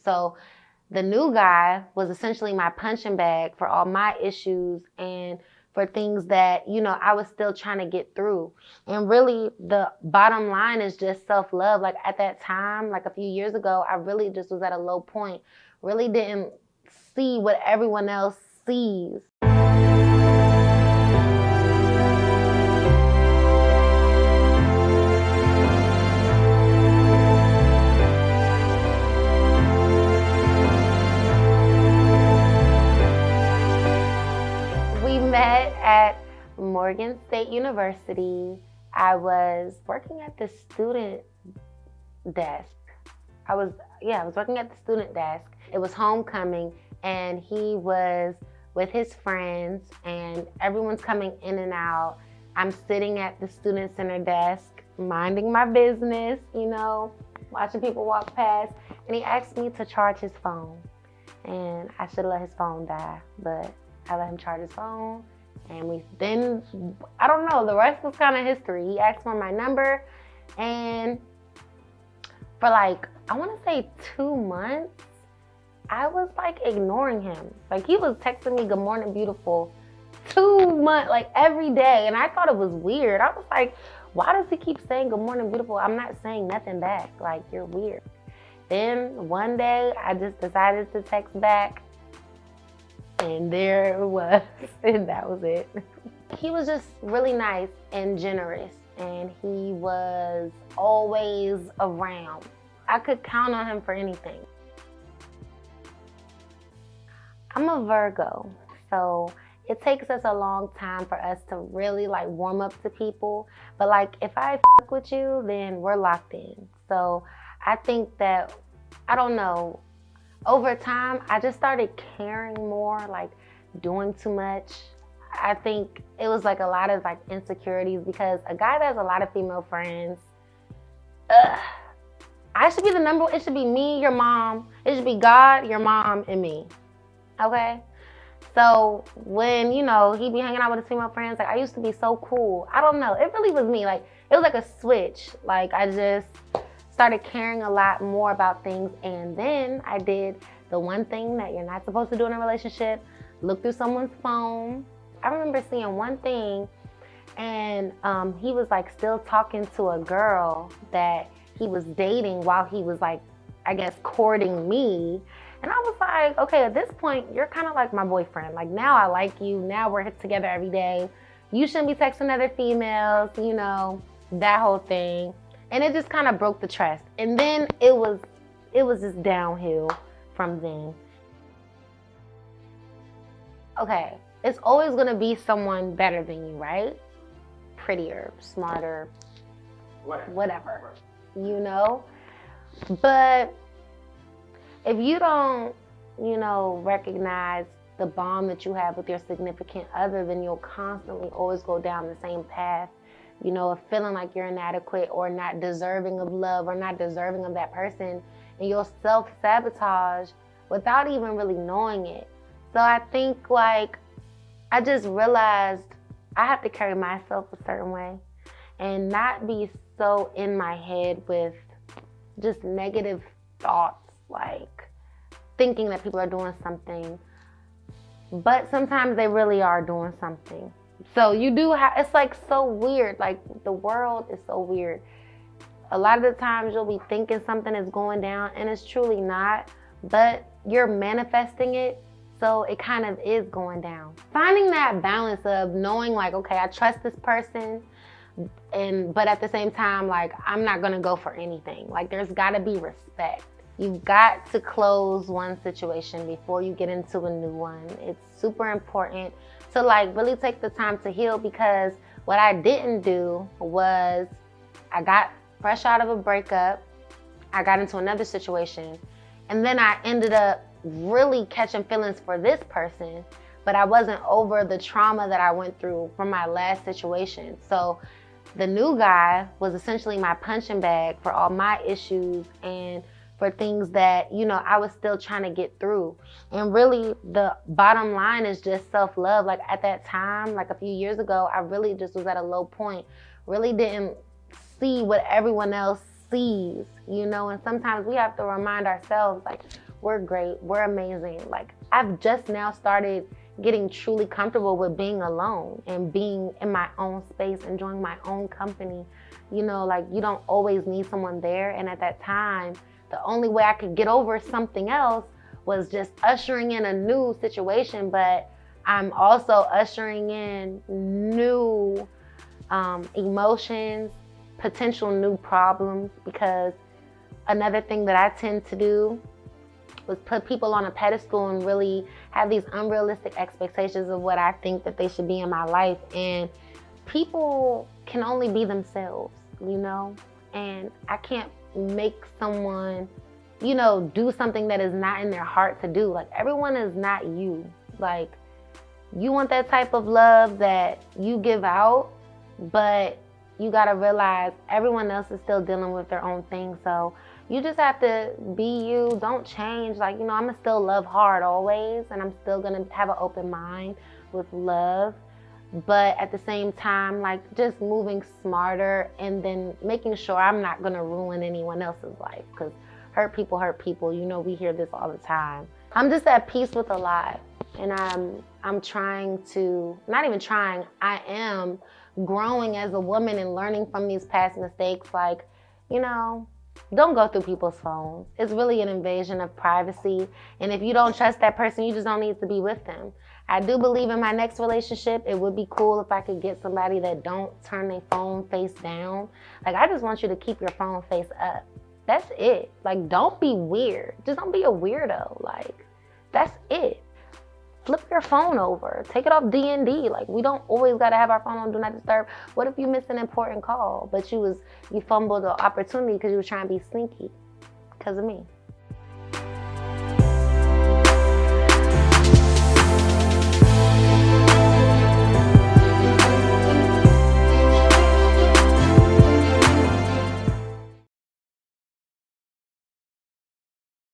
So the new guy was essentially my punching bag for all my issues and for things that, you know, I was still trying to get through. And really the bottom line is just self-love. Like at that time, like a few years ago, I really just was at a low point, really didn't see what everyone else sees. We met at Morgan State University. I was working at the student desk. I was working at the student desk. It was homecoming and he was with his friends and everyone's coming in and out. I'm sitting at the student center desk, minding my business, you know, watching people walk past, and he asked me to charge his phone. And I should have let his phone die, but I let him charge his phone. And I don't know, the rest was kind of history. He asked for my number, and for like, I want to say 2 months, I was like ignoring him. Like he was texting me, "Good morning, beautiful," 2 months, like every day. And I thought it was weird. I was like, why does he keep saying "Good morning, beautiful"? I'm not saying nothing back. Like, you're weird. Then one day I just decided to text back, and there it was, and that was it. He was just really nice and generous, and he was always around. I could count on him for anything. I'm a Virgo, so it takes us a long time for us to really like warm up to people. But like if I fuck with you, then we're locked in. So I think that, I don't know, over time, I just started caring more, like doing too much. I think it was like a lot of like insecurities because a guy that has a lot of female friends, I should be the number one. It should be me, your mom. It should be God, your mom, and me. Okay? So when, you know, he'd be hanging out with his female friends, like I used to be so cool. I don't know. It really was me. Like it was like a switch. Like I just started caring a lot more about things. And then I did the one thing that you're not supposed to do in a relationship, look through someone's phone. I remember seeing one thing, and he was like still talking to a girl that he was dating while he was like, I guess, courting me. And I was like, okay, at this point, you're kind of like my boyfriend. Like now I like you, now we're together every day. You shouldn't be texting other females, you know, that whole thing. And it just kind of broke the trust. And then it was just downhill from then. Okay, it's always gonna be someone better than you, right? Prettier, smarter, whatever, you know? But if you don't, you know, recognize the bond that you have with your significant other, then you'll constantly always go down the same path, you know, of feeling like you're inadequate or not deserving of love or not deserving of that person, and you'll self-sabotage without even really knowing it. So I think like, I just realized I have to carry myself a certain way and not be so in my head with just negative thoughts, like thinking that people are doing something, but sometimes they really are doing something. So you do have, it's like so weird, like the world is so weird. A lot of the times you'll be thinking something is going down and it's truly not, but you're manifesting it, so it kind of is going down. Finding that balance of knowing like, okay, I trust this person, but at the same time, like I'm not gonna go for anything. Like there's gotta be respect. You've got to close one situation before you get into a new one. It's super important to like really take the time to heal, because what I didn't do was I got fresh out of a breakup, I got into another situation, and then I ended up really catching feelings for this person, but I wasn't over the trauma that I went through from my last situation. So the new guy was essentially my punching bag for all my issues and for things that, you know, I was still trying to get through. And really the bottom line is just self-love. Like at that time, like a few years ago, I really just was at a low point, really didn't see what everyone else sees, you know, and sometimes we have to remind ourselves, like, We're great. We're amazing. Like, I've just now started getting truly comfortable with being alone and being in my own space, enjoying my own company. You know, like, you don't always need someone there. And at that time, the only way I could get over something else was just ushering in a new situation, but I'm also ushering in new emotions, potential new problems, because another thing that I tend to do was put people on a pedestal and really have these unrealistic expectations of what I think that they should be in my life. And people can only be themselves, you know? And I can't make someone, you know, do something that is not in their heart to do. Like, everyone is not you. Like, you want that type of love that you give out, but you gotta realize everyone else is still dealing with their own thing. So you just have to be you. Don't change. Like, you know, I'm gonna still love hard always, and I'm still gonna have an open mind with love. But at the same time, like, just moving smarter and then making sure I'm not gonna ruin anyone else's life, because hurt people. You know, we hear this all the time. I'm just at peace with a lot, and I'm trying to, not even trying, I am growing as a woman and learning from these past mistakes. Like, you know, don't go through people's phones. It's really an invasion of privacy. And if you don't trust that person, you just don't need to be with them. I do believe in my next relationship, it would be cool if I could get somebody that don't turn their phone face down. Like, I just want you to keep your phone face up. That's it. Like, don't be weird. Just don't be a weirdo. Like, that's it. Flip your phone over. Take it off D&D. Like, we don't always gotta have our phone on Do Not Disturb. What if you missed an important call, but you fumbled the opportunity because you were trying to be sneaky because of me?